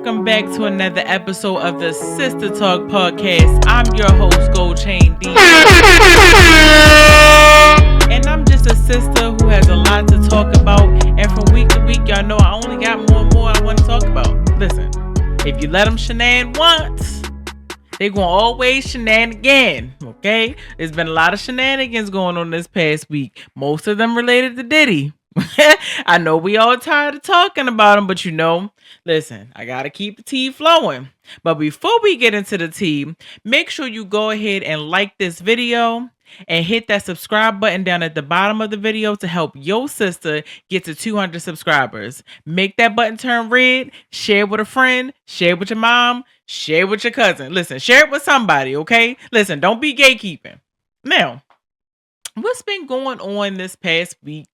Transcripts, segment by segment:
welcome back to another episode of the Sistah Talk podcast. I'm your host, Gold Chain D, and I'm just a sister who has a lot to talk about. And from week to week, y'all know I only got more and more I want to talk about. Listen, if you let them shenan once, they gonna always shenan again. Okay, there's been a lot of shenanigans going on this past week. Most of them related to Diddy. I know we all tired of talking about him, but listen, I gotta keep the tea flowing. But before we get into the tea, make sure you go ahead and like this video and hit that subscribe button down at the bottom of the video to help your sister get to 200 subscribers. Make that button turn red, share it with a friend, share it with your mom, share it with your cousin. Listen, share it with somebody, okay? Listen, don't be gatekeeping. Now, what's been going on this past week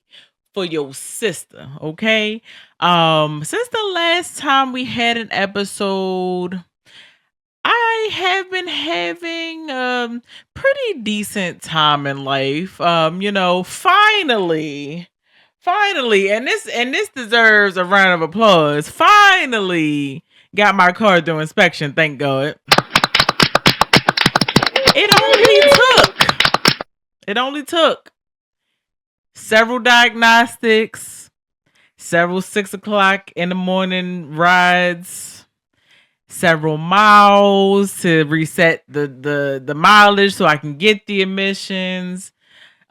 for your sister, okay? Since the last time we had an episode, I have been having pretty decent time in life. Finally, and this deserves a round of applause. Finally got my car through inspection, thank God. It only took several diagnostics, several 6 o'clock in the morning rides, several miles to reset the mileage so I can get the emissions.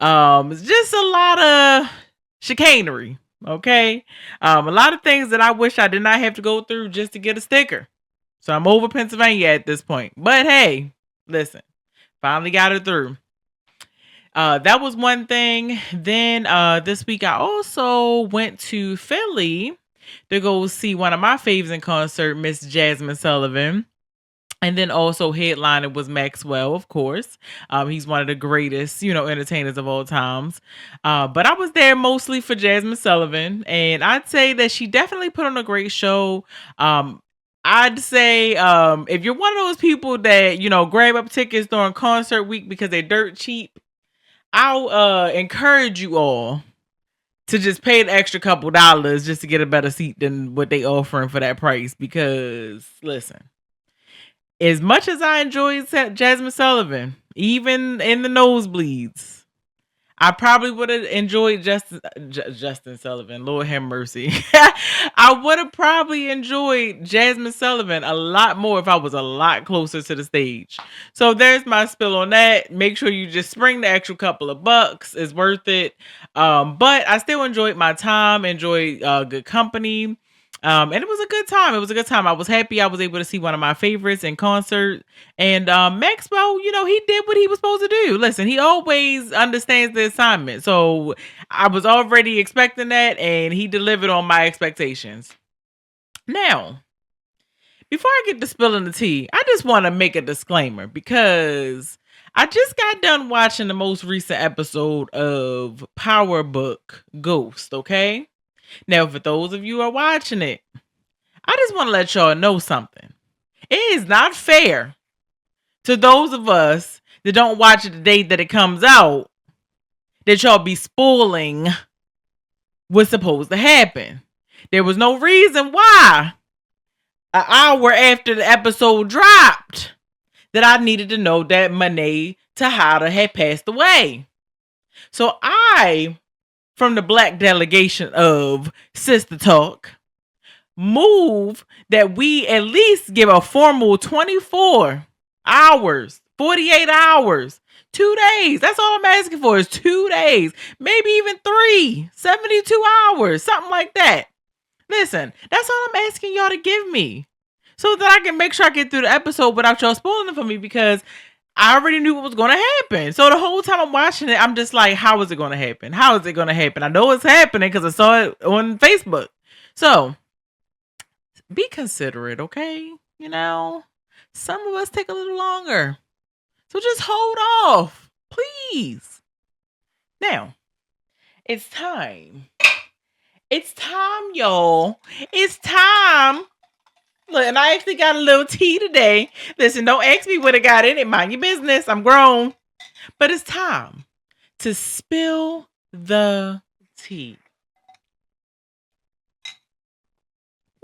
It's just a lot of chicanery, okay? A lot of things that I wish I did not have to go through just to get a sticker. So I'm over Pennsylvania at this point. But hey, listen, finally got it through. That was one thing. Then this week I also went to Philly to go see one of my faves in concert, Miss Jasmine Sullivan. And then also headlining was Maxwell, of course. He's one of the greatest, entertainers of all times. But I was there mostly for Jasmine Sullivan, and I'd say that she definitely put on a great show. I'd say if you're one of those people that, grab up tickets during concert week because they're dirt cheap, I'll encourage you all to just pay an extra couple dollars just to get a better seat than what they offering for that price. Because listen, as much as I enjoyed Jasmine Sullivan, even in the nosebleeds, I probably would have enjoyed Justin Sullivan. Lord have mercy. I would have probably enjoyed Jasmine Sullivan a lot more if I was a lot closer to the stage. So there's my spill on that. Make sure you just spring the extra couple of bucks. It's worth it. But I still enjoyed my time, enjoyed good company. And it was a good time. I was happy I was able to see one of my favorites in concert. And Maxwell, he did what he was supposed to do. Listen, he always understands the assignment. So I was already expecting that, and he delivered on my expectations. Now, before I get to spilling the tea, I just want to make a disclaimer because I just got done watching the most recent episode of Power Book Ghost, okay? Now, for those of you who are watching it, I just want to let y'all know something. It is not fair to those of us that don't watch it the day that it comes out that y'all be spoiling what's supposed to happen. There was no reason why an hour after the episode dropped that I needed to know that Monet Tejada had passed away. So I, from the black delegation of Sistah Talk, move that we at least give a formal 24 hours, 48 hours, 2 days. That's all I'm asking for is 2 days, maybe even 72 hours, something like that. Listen, that's all I'm asking y'all to give me so that I can make sure I get through the episode without y'all spoiling it for me, because I already knew what was going to happen. So the whole time I'm watching it, I'm just like, how is it going to happen? How is it going to happen? I know it's happening because I saw it on Facebook. So be considerate, okay? Some of us take a little longer. So just hold off, please. Now, it's time. It's time, y'all. It's time. Look, and I actually got a little tea today. Listen, don't ask me what I got in it. Mind your business. I'm grown. But it's time to spill the tea.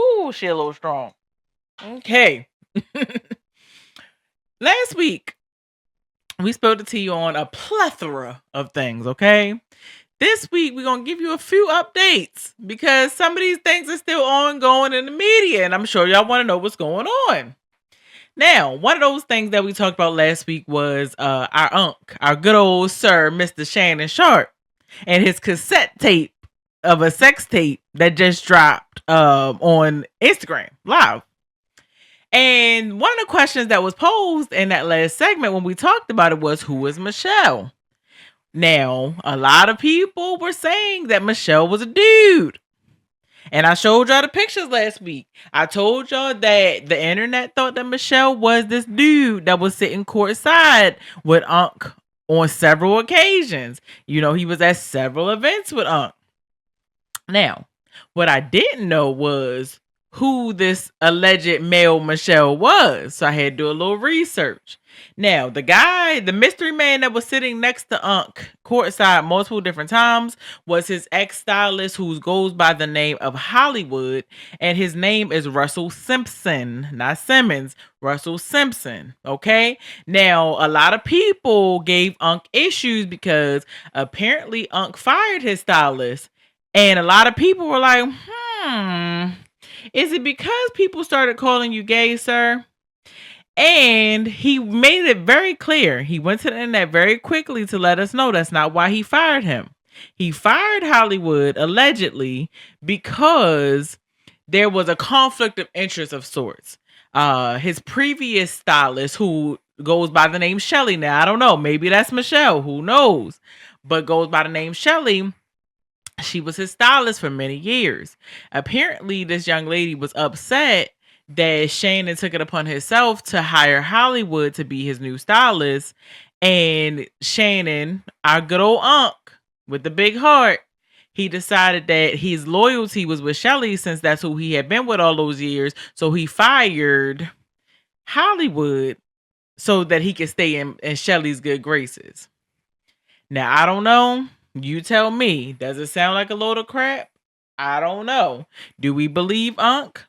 Ooh, she a little strong. Okay. Last week, we spilled the tea on a plethora of things, okay? This week, we're going to give you a few updates because some of these things are still ongoing in the media, and I'm sure y'all want to know what's going on. Now, one of those things that we talked about last week was our unc, our good old sir, Mr. Shannon Sharp, and his cassette tape of a sex tape that just dropped on Instagram Live. And one of the questions that was posed in that last segment when we talked about it was, who is Michelle? Now, a lot of people were saying that Michelle was a dude. And I showed y'all the pictures last week. I told y'all that the internet thought that Michelle was this dude that was sitting courtside with Unc on several occasions. You know, he was at several events with Unc. Now, what I didn't know was who this alleged male Michelle was. So I had to do a little research. Now, the guy, the mystery man that was sitting next to Unc courtside multiple different times was his ex-stylist who goes by the name of Hollywood. And his name is Russell Simpson, not Simmons, Russell Simpson. Okay. Now, a lot of people gave Unc issues because apparently Unc fired his stylist. And a lot of people were like, is it because people started calling you gay, sir? And he made it very clear. He went to the internet very quickly to let us know that's not why he fired him. He fired Hollywood allegedly because there was a conflict of interest of sorts. His previous stylist, who goes by the name Shelly, now I don't know, maybe that's Michelle, who knows, but goes by the name Shelly. She was his stylist for many years. Apparently, this young lady was upset that Shannon took it upon himself to hire Hollywood to be his new stylist. And Shannon, our good old Unc with the big heart, he decided that his loyalty was with Shelly since that's who he had been with all those years. So he fired Hollywood so that he could stay in Shelly's good graces. Now, I don't know. You tell me. Does it sound like a load of crap? I don't know. Do we believe Unc?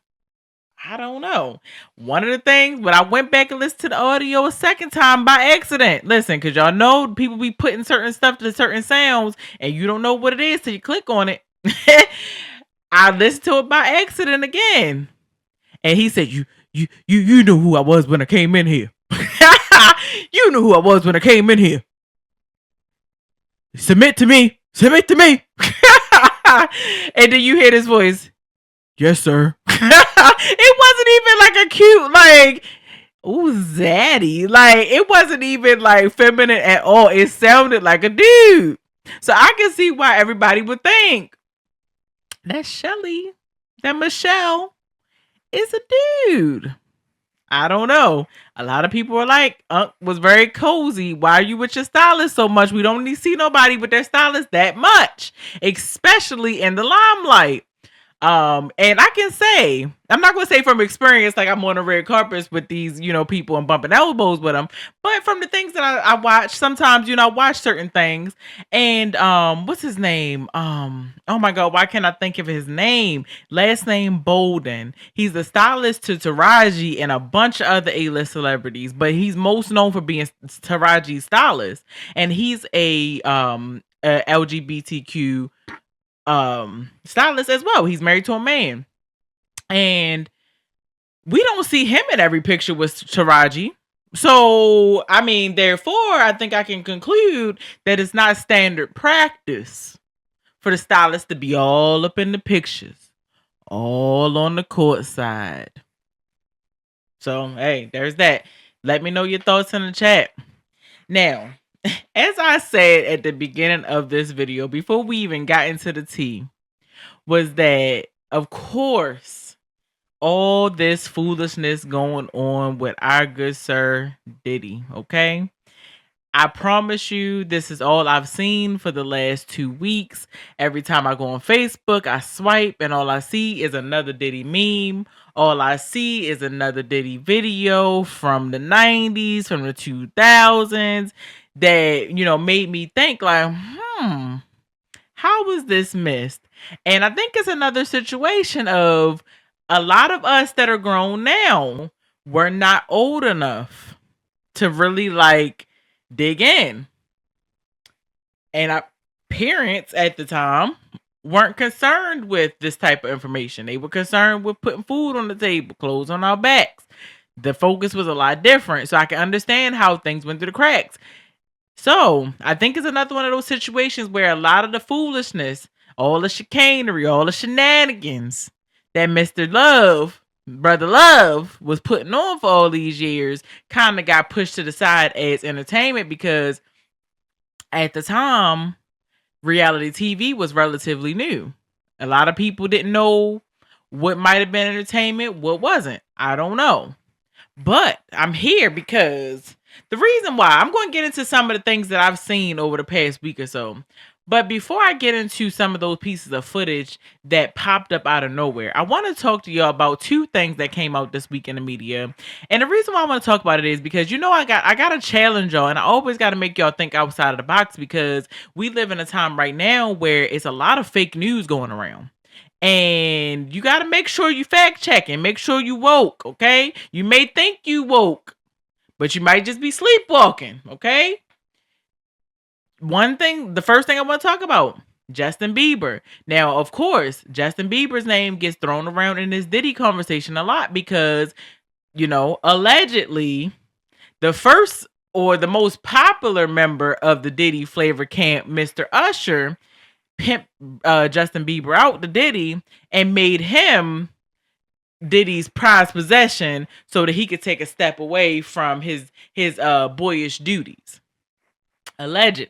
I don't know. One of the things, when I went back and listened to the audio a second time by accident. Listen, because y'all know people be putting certain stuff to certain sounds and you don't know what it is till you click on it. I listened to it by accident again. And he said, you knew who I was when I came in here. You knew who I was when I came in here. Submit to me. Submit to me. And then you hear this voice. Yes, sir. It wasn't even like a cute, like, ooh, zaddy. Like, it wasn't even like feminine at all. It sounded like a dude. So I can see why everybody would think that Shelly, that Michelle is a dude. I don't know. A lot of people are like, Unc was very cozy. Why are you with your stylist so much? We don't need to see nobody with their stylist that much, especially in the limelight. And I can say, I'm not going to say from experience, like I'm on the red carpets with these, people and bumping elbows with them, but from the things that I watch, sometimes, I watch certain things. And, what's his name? Oh my God, why can't I think of his name? Last name Bolden. He's the stylist to Taraji and a bunch of other A-list celebrities, but he's most known for being Taraji's stylist. And he's a LGBTQ stylist as well. He's married to a man, and we don't see him in every picture with Taraji. So I mean, therefore, I think I can conclude that it's not standard practice for the stylist to be all up in the pictures, all on the court side. So hey, there's that. Let me know your thoughts in the chat. Now, as I said at the beginning of this video, before we even got into the tea, was that, of course, all this foolishness going on with our good sir Diddy, okay? I promise you, this is all I've seen for the last 2 weeks. Every time I go on Facebook, I swipe, and all I see is another Diddy meme. All I see is another Diddy video from the 90s, from the 2000s, that, made me think like, how was this missed? And I think it's another situation of A lot of us that are grown now were not old enough to really like dig in. And our parents at the time weren't concerned with this type of information. They were concerned with putting food on the table, clothes on our backs. The focus was a lot different. So I can understand how things went through the cracks. So I think it's another one of those situations where a lot of the foolishness, all the chicanery, all the shenanigans that Mr. Love, Brother Love, was putting on for all these years kind of got pushed to the side as entertainment because at the time, reality TV was relatively new. A lot of people didn't know what might have been entertainment, what wasn't. I don't know. But I'm here because the reason why I'm going to get into some of the things that I've seen over the past week or so. But before I get into some of those pieces of footage that popped up out of nowhere, I want to talk to y'all about two things that came out this week in the media. And the reason why I want to talk about it is because I got to challenge y'all, and I always got to make y'all think outside of the box because we live in a time right now where it's a lot of fake news going around. And you got to make sure you fact check and make sure you woke, okay? You may think you woke, but you might just be sleepwalking, okay? The first thing I want to talk about, Justin Bieber. Now, of course, Justin Bieber's name gets thrown around in this Diddy conversation a lot because, allegedly, the first or the most popular member of the Diddy flavor camp, Mr. Usher, pimp Justin Bieber out to Diddy and made him Diddy's prized possession so that he could take a step away from his boyish duties. Allegedly.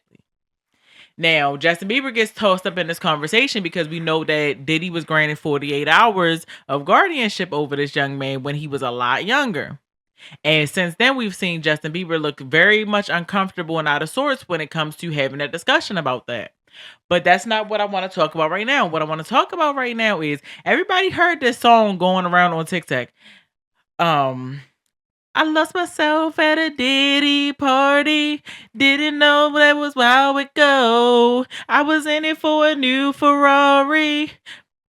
Now, Justin Bieber gets tossed up in this conversation because we know that Diddy was granted 48 hours of guardianship over this young man when he was a lot younger. And since then, we've seen Justin Bieber look very much uncomfortable and out of sorts when it comes to having a discussion about that. But that's not what I want to talk about right now. What I want to talk about right now is everybody heard this song going around on TikTok. I lost myself at a Diddy party. Didn't know that was where I would go. I was in it for a new Ferrari.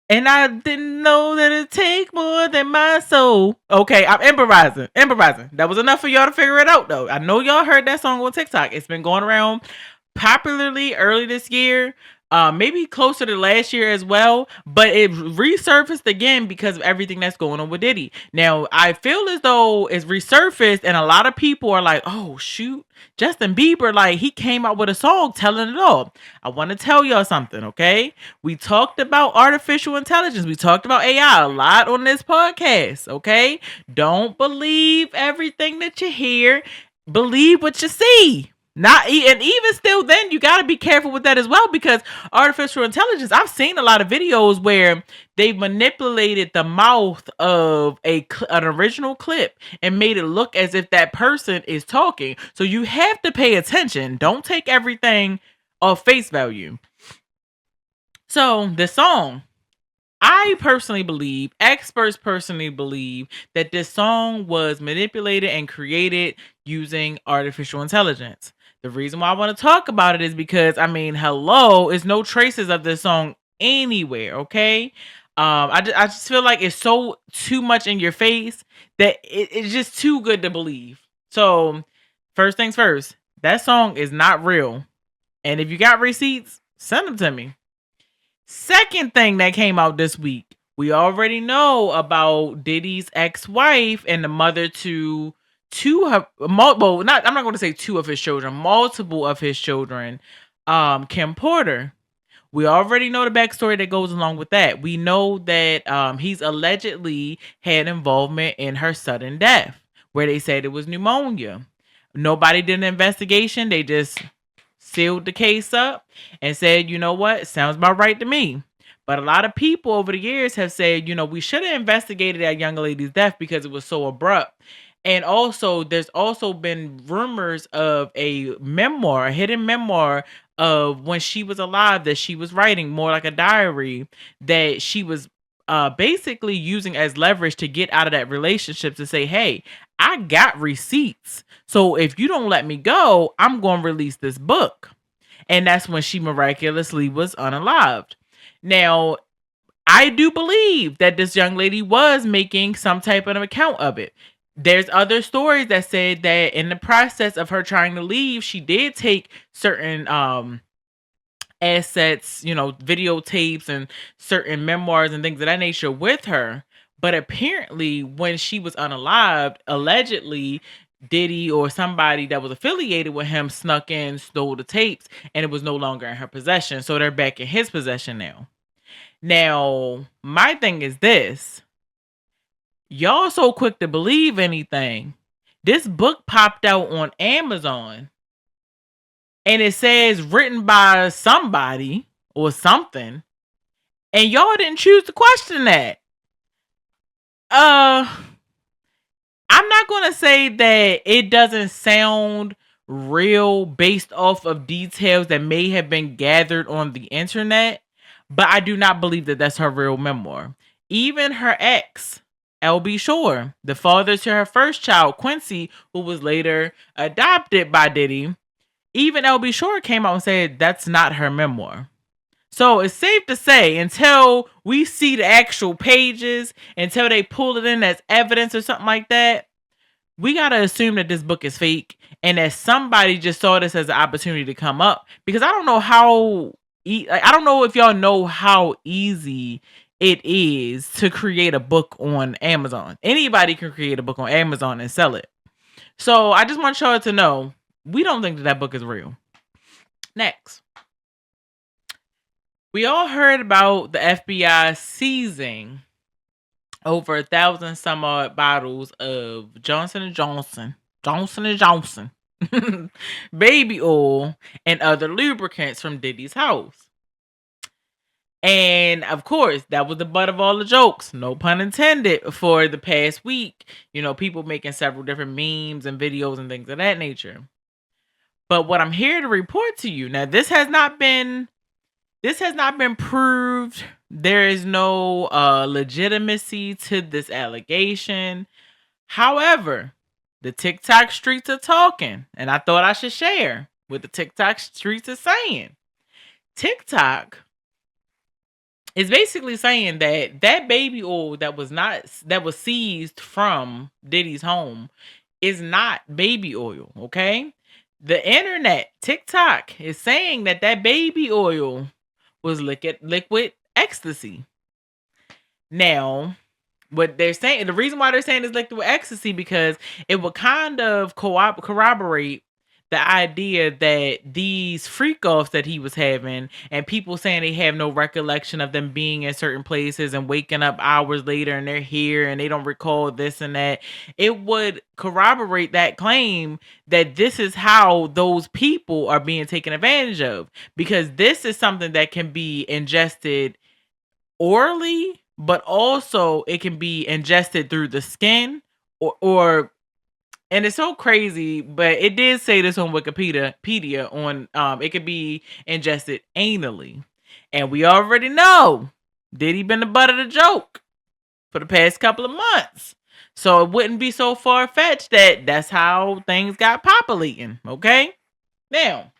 And I didn't know that it'd take more than my soul. Okay, I'm improvising. That was enough for y'all to figure it out, though. I know y'all heard that song on TikTok. It's been going around popularly early this year. Maybe closer to last year as well, but it resurfaced again because of everything that's going on with Diddy. Now, I feel as though it's resurfaced, and a lot of people are like, "Oh shoot, Justin Bieber, like he came out with a song telling it all." I want to tell y'all something, okay? We talked about artificial intelligence. We talked about AI a lot on this podcast, okay? Don't believe everything that you hear. Believe what you see. And even still then you got to be careful with that as well because artificial intelligence, I've seen a lot of videos where they've manipulated the mouth of an original clip and made it look as if that person is talking. So you have to pay attention. Don't take everything off face value. So the song, I personally believe, experts personally believe that this song was manipulated and created using artificial intelligence. The reason why I want to talk about it is because, hello, there's no traces of this song anywhere, okay? I just feel like it's so too much in your face that it's just too good to believe. So, first things first, that song is not real. And if you got receipts, send them to me. Second thing that came out this week, we already know about Diddy's ex-wife and the mother to I'm not going to say two of his children, multiple of his children, Kim Porter. We already know the backstory that goes along with that. We know that he's allegedly had involvement in her sudden death, where they said it was pneumonia. Nobody did an investigation. They just sealed the case up and said, you know what? Sounds about right to me. But a lot of people over the years have said, we should have investigated that young lady's death because it was so abrupt. And also, there's also been rumors of a hidden memoir of when she was alive that she was writing, more like a diary, that she was basically using as leverage to get out of that relationship to say, hey, I got receipts. So if you don't let me go, I'm going to release this book. And that's when she miraculously was unalived. Now, I do believe that this young lady was making some type of an account of it. There's other stories that said that in the process of her trying to leave, she did take certain assets, videotapes and certain memoirs and things of that nature with her. But apparently, when she was unalived, allegedly, Diddy or somebody that was affiliated with him snuck in, stole the tapes, and it was no longer in her possession. So they're back in his possession now. Now, my thing is this. Y'all so quick to believe anything. This book popped out on Amazon and it says written by somebody or something, and y'all didn't choose to question that. I'm not gonna say that it doesn't sound real based off of details that may have been gathered on the internet, but I do not believe that that's her real memoir. Even her ex, LB Shore, the father to her first child, Quincy, who was later adopted by Diddy, even LB Shore came out and said that's not her memoir. So it's safe to say, until we see the actual pages, until they pull it in as evidence or something like that, we gotta assume that this book is fake and that somebody just saw this as an opportunity to come up. Because I don't know I don't know if y'all know how easy it is to create a book on Amazon. Anybody can create a book on Amazon and sell it. So I just want y'all to know, we don't think that book is real. Next. We all heard about the FBI seizing over 1,000 some odd bottles of Johnson & Johnson, baby oil, and other lubricants from Diddy's house. And of course, that was the butt of all the jokes, no pun intended, for the past week. People making several different memes and videos and things of that nature. But what I'm here to report to you, now this has not been proved. There is no legitimacy to this allegation. However, the TikTok streets are talking, and I thought I should share what the TikTok streets are saying. TikTok is basically saying that baby oil that was seized from Diddy's home is not baby oil, okay? The internet, TikTok, is saying that baby oil was liquid ecstasy. Now, what they're saying, the reason why they're saying it's liquid ecstasy, because it would kind of corroborate the idea that these freak offs that he was having, and people saying they have no recollection of them being in certain places and waking up hours later and they're here and they don't recall this and that, it would corroborate that claim that this is how those people are being taken advantage of, because this is something that can be ingested orally, but also it can be ingested through the skin or and it's so crazy, but it did say this on Wikipedia on it could be ingested anally. And we already know Diddy been the butt of the joke for the past couple of months. So it wouldn't be so far-fetched that that's how things got populating, okay? Now,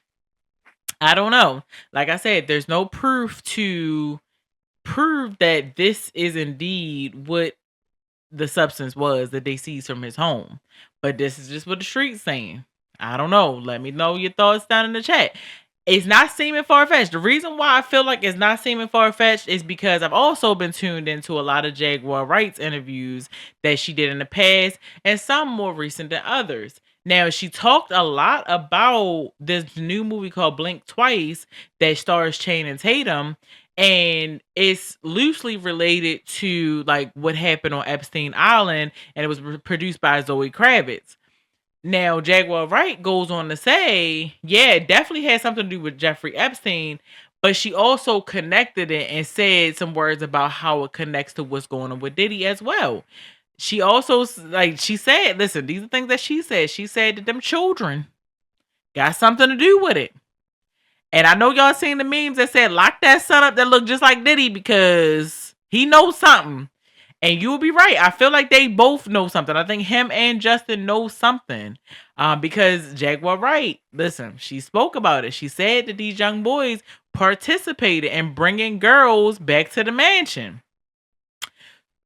I don't know. Like I said, there's no proof to prove that this is indeed what the substance was that they seized from his home. But this is just what the street's saying. I don't know. Let me know your thoughts down in the chat. It's not seeming far-fetched. The reason why I feel like it's not seeming far-fetched is because I've also been tuned into a lot of Jaguar Wright's interviews that she did in the past, and some more recent than others. Now, she talked a lot about this new movie called Blink Twice that stars Channing Tatum, and it's loosely related to like what happened on Epstein Island, and it was produced by Zoe Kravitz. Now, Jaguar Wright goes on to say, yeah, it definitely had something to do with Jeffrey Epstein, but she also connected it and said some words about how it connects to what's going on with Diddy as well. She also, she said, listen, these are things that she said. She said that them children got something to do with it. And I know y'all seen the memes that said, lock that son up that look just like Diddy because he knows something. And you'll be right. I feel like they both know something. I think him and Justin know something. Because Jaguar Wright, listen, she spoke about it. She said that these young boys participated in bringing girls back to the mansion.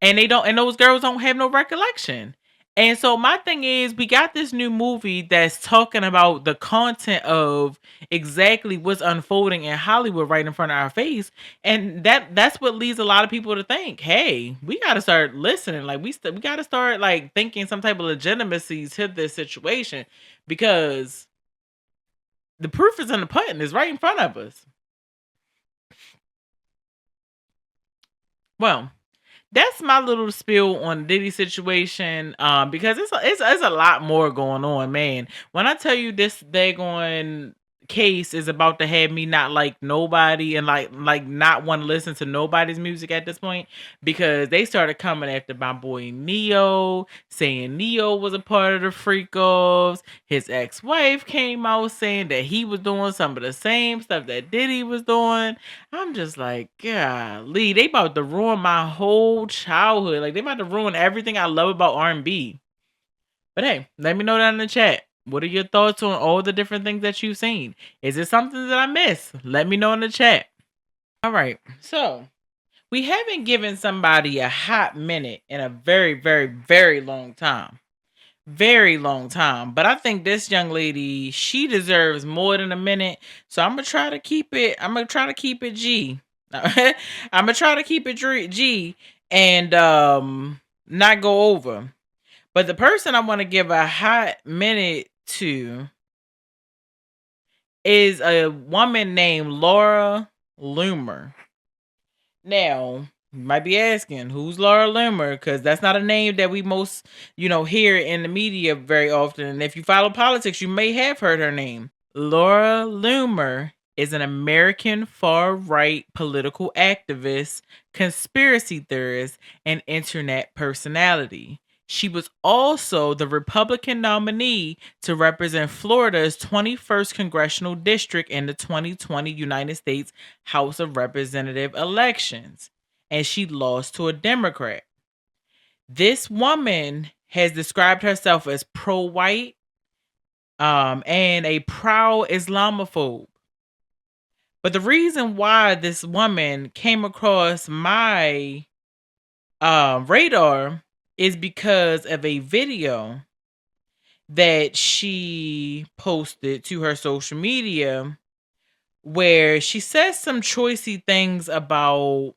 and those girls don't have no recollection. And so my thing is, we got this new movie that's talking about the content of exactly what's unfolding in Hollywood right in front of our face, and that's what leads a lot of people to think, hey, we got to start listening. Like we got to start like thinking some type of legitimacy to this situation, because the proof is in the pudding. It's right in front of us. Well, that's my little spiel on Diddy situation. Because it's a lot more going on, man. When I tell you this daggone case is about to have me not like nobody and like not want to listen to nobody's music at this point, because they started coming after my boy Neo, saying Neo was a part of the freak offs. His ex-wife came out saying that he was doing some of the same stuff that Diddy was doing. I'm just like, golly, they about to ruin my whole childhood. Like they about to ruin everything I love about R&B. But hey, let me know down in the chat. What are your thoughts on all the different things that you've seen? Is it something that I missed? Let me know in the chat. All right. So we haven't given somebody a hot minute in a very, very, very long time. Very long time. But I think this young lady, she deserves more than a minute. So I'm gonna try to keep it. I'm gonna try to keep it G. I'm gonna try to keep it G and not go over. But the person I want to give a hot minute to is a woman named Laura Loomer. Now, you might be asking, who's Laura Loomer? Because that's not a name that we most, hear in the media very often. And if you follow politics, you may have heard her name. Laura Loomer is an American far-right political activist, conspiracy theorist, and internet personality. She was also the Republican nominee to represent Florida's 21st congressional district in the 2020 United States House of Representative elections, and she lost to a Democrat. This woman has described herself as pro-white, and a proud Islamophobe. But the reason why this woman came across my radar is because of a video that she posted to her social media where she says some choicy things about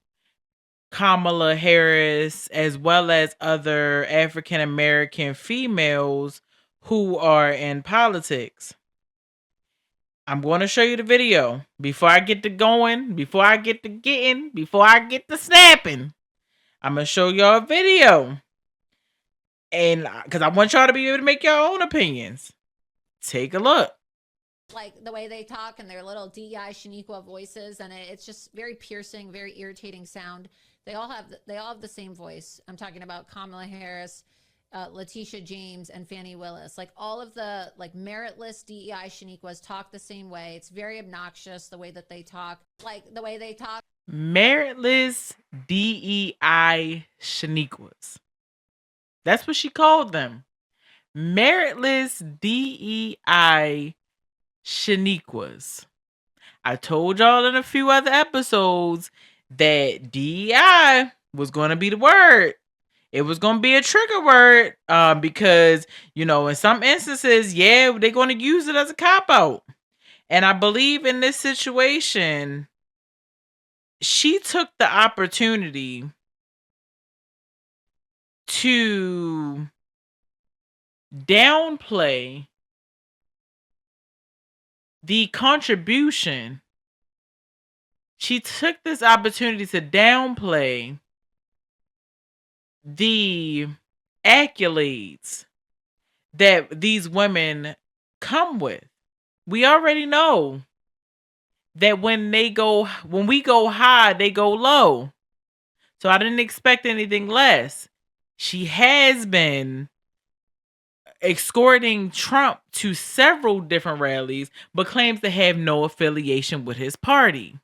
Kamala Harris as well as other African American females who are in politics. I'm going to show you the video before I get to going, before I get to getting, before I get to snapping. I'm going to show y'all a video. And because I want y'all to be able to make your own opinions. Take a look. Like the way they talk and their little DEI Shaniqua voices, and it's just very piercing, very irritating sound. They all have the same voice. I'm talking about Kamala Harris, Letitia James, and Fannie Willis. Like all of the meritless DEI Shaniquas talk the same way. It's very obnoxious the way that they talk. Like the way they talk. Meritless DEI Shaniquas. That's what she called them. Meritless DEI Shaniquas. I told y'all in a few other episodes that DEI was going to be the word. It was going to be a trigger word because, in some instances, they're going to use it as a cop-out. And I believe in this situation, she took the opportunity to downplay the contribution. She took this opportunity to downplay the accolades that these women come with. We already know that when we go high, they go low. So I didn't expect anything less. She has been escorting Trump to several different rallies, but claims to have no affiliation with his party.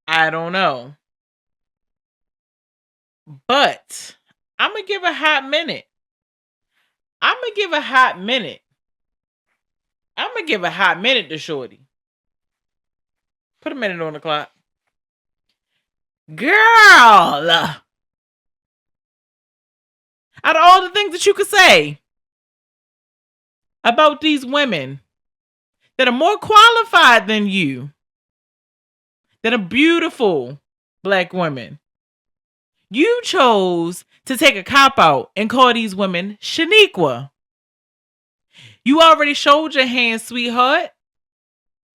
I don't know. But I'm going to give a hot minute. I'm going to give a hot minute to Shorty. Put a minute on the clock. Girl, out of all the things that you could say about these women that are more qualified than you, that are beautiful black women, you chose to take a cop out and call these women Shaniqua. You already showed your hand, sweetheart.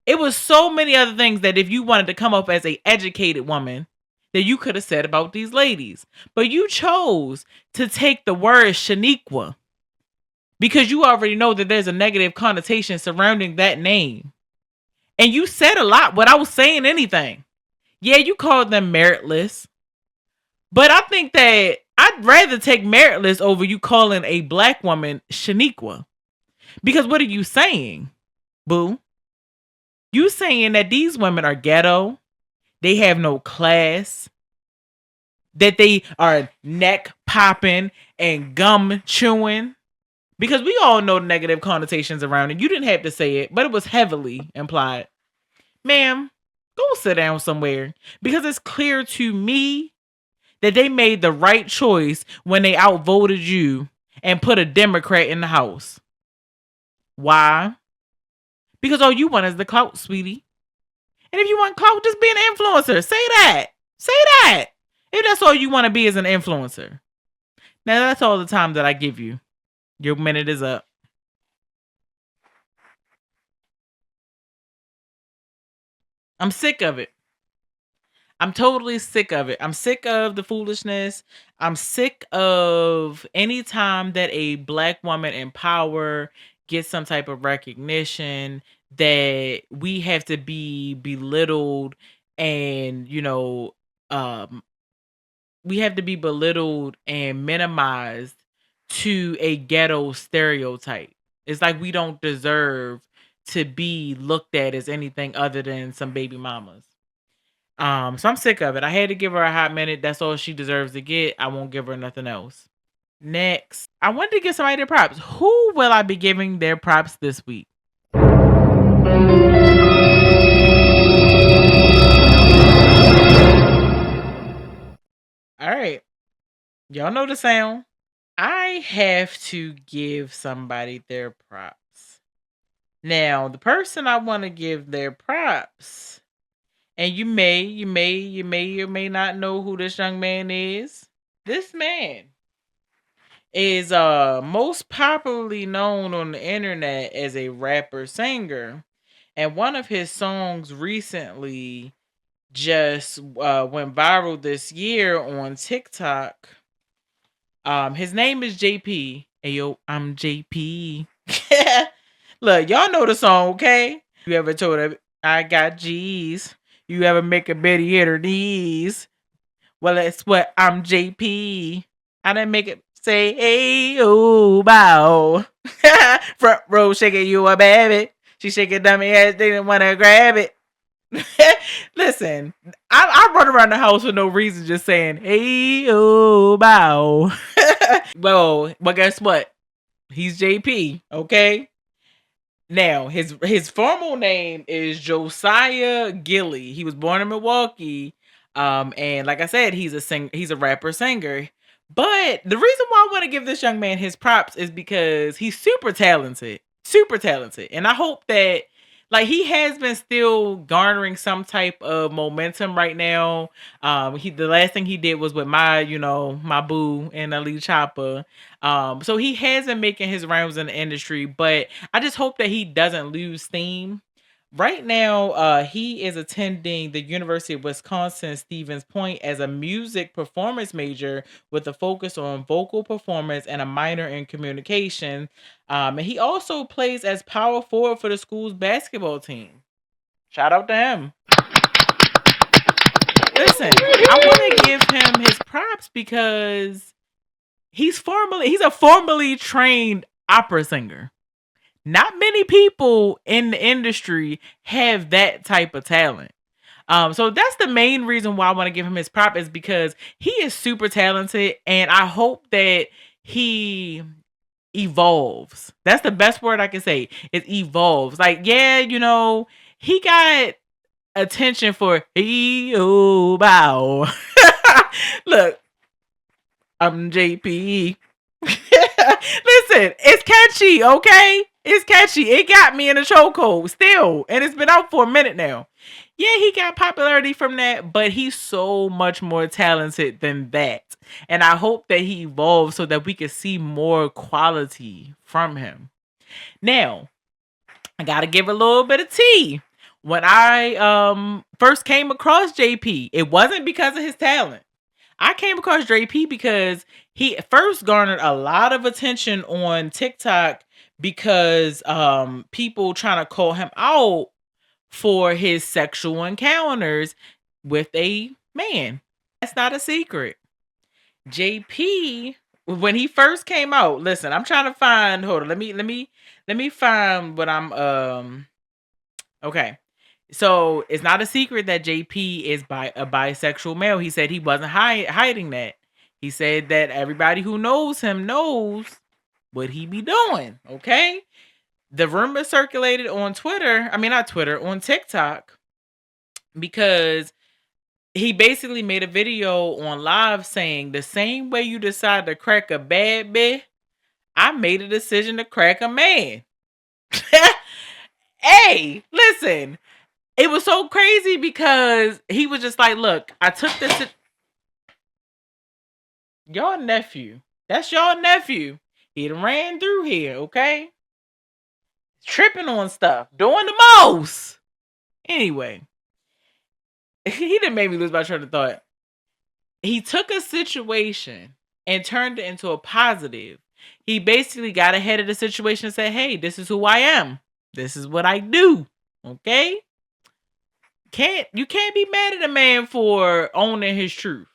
It was so many other things that if you wanted to come up as a educated woman that you could have said about these ladies. But you chose to take the word Shaniqua because you already know that there's a negative connotation surrounding that name. And you said a lot without saying anything. Yeah, you called them meritless. But I think that I'd rather take meritless over you calling a black woman Shaniqua. Because what are you saying, boo? You saying that these women are ghetto, they have no class, that they are neck popping and gum chewing. Because we all know the negative connotations around it. You didn't have to say it, but it was heavily implied. Ma'am, go sit down somewhere. Because it's clear to me that they made the right choice when they outvoted you and put a Democrat in the House. Why? Because all you want is the clout, sweetie. And if you want clout, just be an influencer. Say that. Say that. If that's all you want to be is an influencer. Now that's all the time that I give you. Your minute is up. I'm sick of it. I'm totally sick of it. I'm sick of the foolishness. I'm sick of any time that a black woman in power gets some type of recognition that we have to be belittled and, um, we have to be belittled and minimized to a ghetto stereotype. It's like we don't deserve to be looked at as anything other than some baby mamas. So I'm sick of it. I had to give her a hot minute. That's all she deserves to get. I won't give her nothing else. Next, I wanted to give somebody their props. Who will I be giving their props this week? All right. Y'all know the sound. I have to give somebody their props. Now, the person I want to give their props, and you may not know who this young man is. This man is most popularly known on the internet as a rapper singer, and one of his songs recently just went viral this year on TikTok. His name is JP. Hey yo, I'm JP. Look, y'all know the song, okay? You ever told her I got G's? You ever make a Betty hit her knees? Well, that's what I'm JP. I didn't make it say, hey, oh, bow. Front row shaking you a baby. She shaking dummy ass, didn't want to grab it. Listen, I run around the house for no reason, just saying, hey, oh, bow. well, guess what? He's JP, okay? Now, his formal name is Josiah Gilly. He was born in Milwaukee. And like I said, he's a rapper singer. But the reason why I want to give this young man his props is because he's super talented. Super talented. And I hope that like he has been still garnering some type of momentum right now. The last thing he did was with my boo and Ali Chopper. So he has been making his rounds in the industry, but I just hope that he doesn't lose steam. Right now, he is attending the University of Wisconsin Stevens Point as a music performance major with a focus on vocal performance and a minor in communication. And he also plays as power forward for the school's basketball team. Shout out to him. Listen, I want to give him his props because he's a formally trained opera singer. Not many people in the industry have that type of talent. So that's the main reason why I want to give him his prop is because he is super talented, and I hope that he evolves. That's the best word I can say. It evolves. Like, yeah, he got attention for E-O bow. Look, I'm JP. Listen, it's catchy, okay? It's catchy. It got me in a chokehold still, and it's been out for a minute now. Yeah, he got popularity from that, but he's so much more talented than that. And I hope that he evolves so that we can see more quality from him. Now, I gotta give a little bit of tea. When I first came across JP, it wasn't because of his talent. I came across JP because he first garnered a lot of attention on TikTok because people trying to call him out for his sexual encounters with a man. That's not a secret. JP, when he first came out, listen, I'm trying to find, hold on, let me find what I'm okay. So it's not a secret that JP is a bisexual male. He said he wasn't hiding that. He said that everybody who knows him knows what he be doing. Okay. The rumor circulated on Twitter. I mean, not Twitter, on TikTok, because he basically made a video on live saying the same way you decide to crack a bad bitch, I made a decision to crack a man. Hey, listen, it was so crazy because he was just like, look, I took this. Your nephew. That's your nephew. He done ran through here, okay? Tripping on stuff. Doing the most. Anyway, he didn't make me lose my train of thought. He took a situation and turned it into a positive. He basically got ahead of the situation and said, hey, this is who I am. This is what I do. Okay? You can't be mad at a man for owning his truth.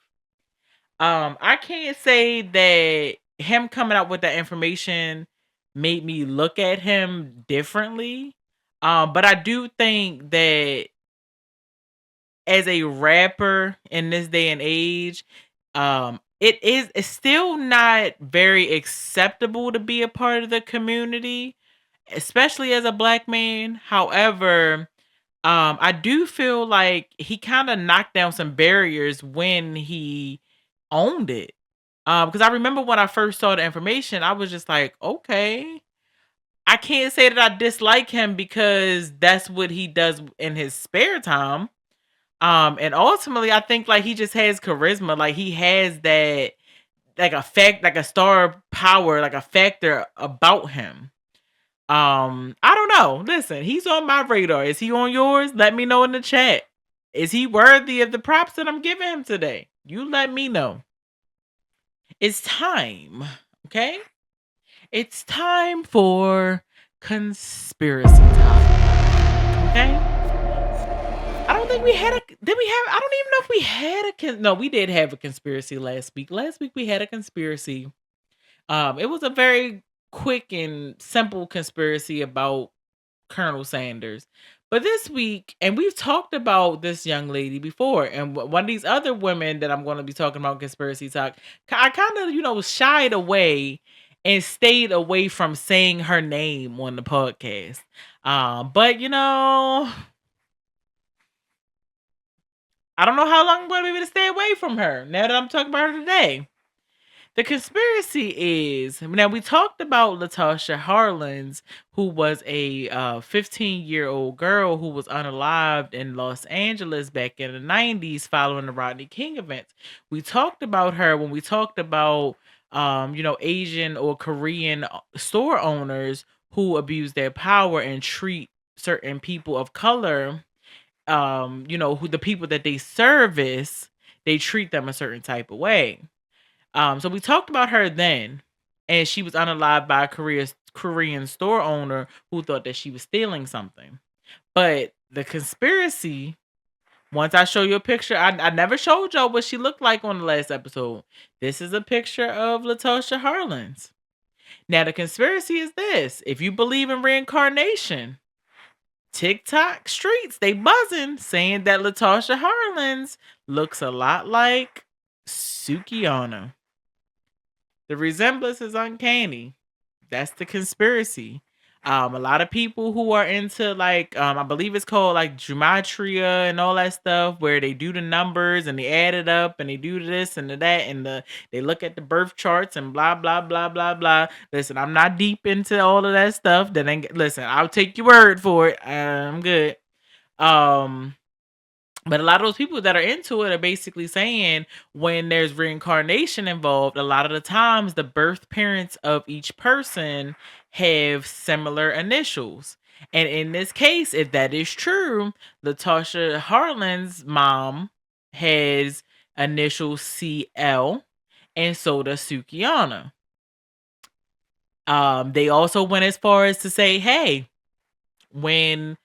I can't say that him coming out with that information made me look at him differently. But I do think that as a rapper in this day and age, it's still not very acceptable to be a part of the community, especially as a black man. However, I do feel like he kind of knocked down some barriers when he owned it. Because I remember when I first saw the information, I was just like, okay. I can't say that I dislike him because that's what he does in his spare time. And ultimately, I think like he just has charisma. Like he has that like effect, like a star power, like a factor about him. I don't know. Listen, he's on my radar. Is he on yours? Let me know in the chat. Is he worthy of the props that I'm giving him today? You let me know. It's time. Okay? It's time for conspiracy time. Okay? I don't think we had a did we have I don't even know if we had no, we did have a conspiracy last week. Last week we had a conspiracy. It was a very quick and simple conspiracy about Colonel Sanders. But this week, and we've talked about this young lady before, and one of these other women that I'm going to be talking about conspiracy talk, I kind of, shied away and stayed away from saying her name on the podcast. But I don't know how long I'm going to be able to stay away from her now that I'm talking about her today. The conspiracy is now we talked about Latasha Harlins, who was a 15-year-old girl who was unalived in Los Angeles back in the 90s following the Rodney King events. We talked about her when we talked about Asian or Korean store owners who abuse their power and treat certain people of color, who the people that they service, they treat them a certain type of way. So we talked about her then, and she was unalived by a Korean store owner who thought that she was stealing something. But the conspiracy, once I show you a picture, I never showed y'all what she looked like on the last episode. This is a picture of Latasha Harlins. Now the conspiracy is this: if you believe in reincarnation, TikTok streets, they buzzing saying that Latasha Harlins looks a lot like Sukiyana. The resemblance is uncanny. That's the conspiracy. A lot of people who are into like I believe it's called like gematria and all that stuff, where they do the numbers and they add it up and they do this and that and they look at the birth charts and blah blah blah blah blah. Listen, I'm not deep into all of that stuff. That ain't listen. I'll take your word for it. I'm good. Um, but a lot of those people that are into it are basically saying when there's reincarnation involved, a lot of the times the birth parents of each person have similar initials. And in this case, if that is true, Latasha Harlan's mom has initials CL, and so does Sukiana. They also went as far as to say, hey, when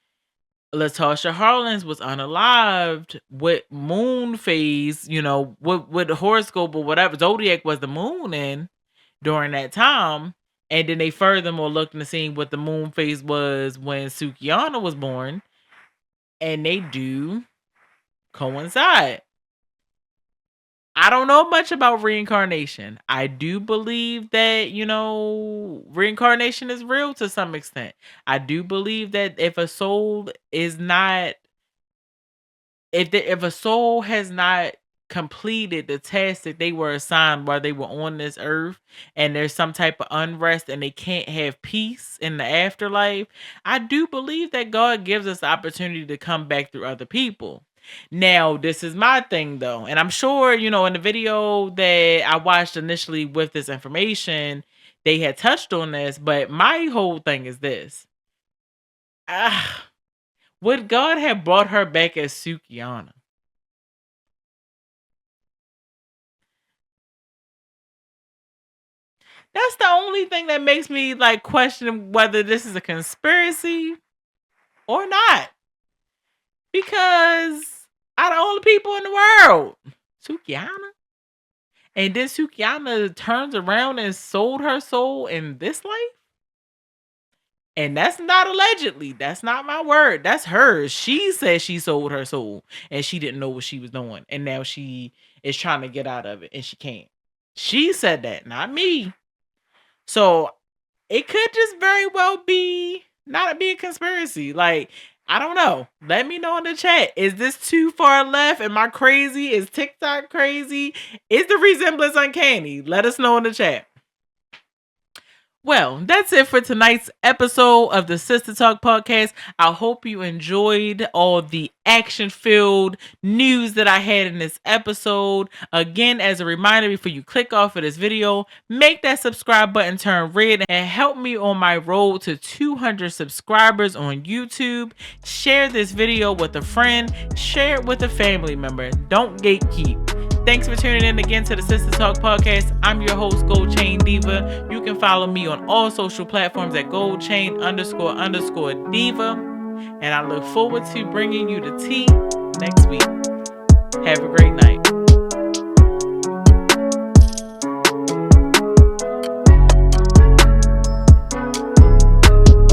Latasha Harlins was unalived with moon phase, with the horoscope or whatever zodiac was the moon in during that time. And then they furthermore looked and seen what the moon phase was when Sukiana was born. And they do coincide. I don't know much about reincarnation. I do believe that, reincarnation is real to some extent. I do believe that if a soul is not if a soul has not completed the task that they were assigned while they were on this earth, and there's some type of unrest and they can't have peace in the afterlife, I do believe that God gives us the opportunity to come back through other people. Now, this is my thing though, and I'm sure, in the video that I watched initially with this information, they had touched on this, but my whole thing is this. Would God have brought her back as Sukiana? That's the only thing that makes me like question whether this is a conspiracy or not. Because out of all the people in the world, Sukiana. And then Sukiana turns around and sold her soul in this life. And that's not allegedly. That's not my word. That's hers. She said she sold her soul and she didn't know what she was doing. And now she is trying to get out of it and she can't. She said that, not me. So it could just very well be not be a conspiracy. Like, I don't know. Let me know in the chat. Is this too far left? Am I crazy? Is TikTok crazy? Is the resemblance uncanny? Let us know in the chat. Well, that's it for tonight's episode of the Sistah Talk podcast. I hope you enjoyed all the action-filled news that I had in this episode. Again, as a reminder, before you click off of this video, make that subscribe button turn red and help me on my road to 200 subscribers on YouTube. Share this video with a friend. Share it with a family member. Don't gatekeep. Thanks for tuning in again to the Sistah Talk podcast. I'm your host, Gold Chain Diva. You can follow me on all social platforms at goldchain__diva. And I look forward to bringing you the tea next week. Have a great night.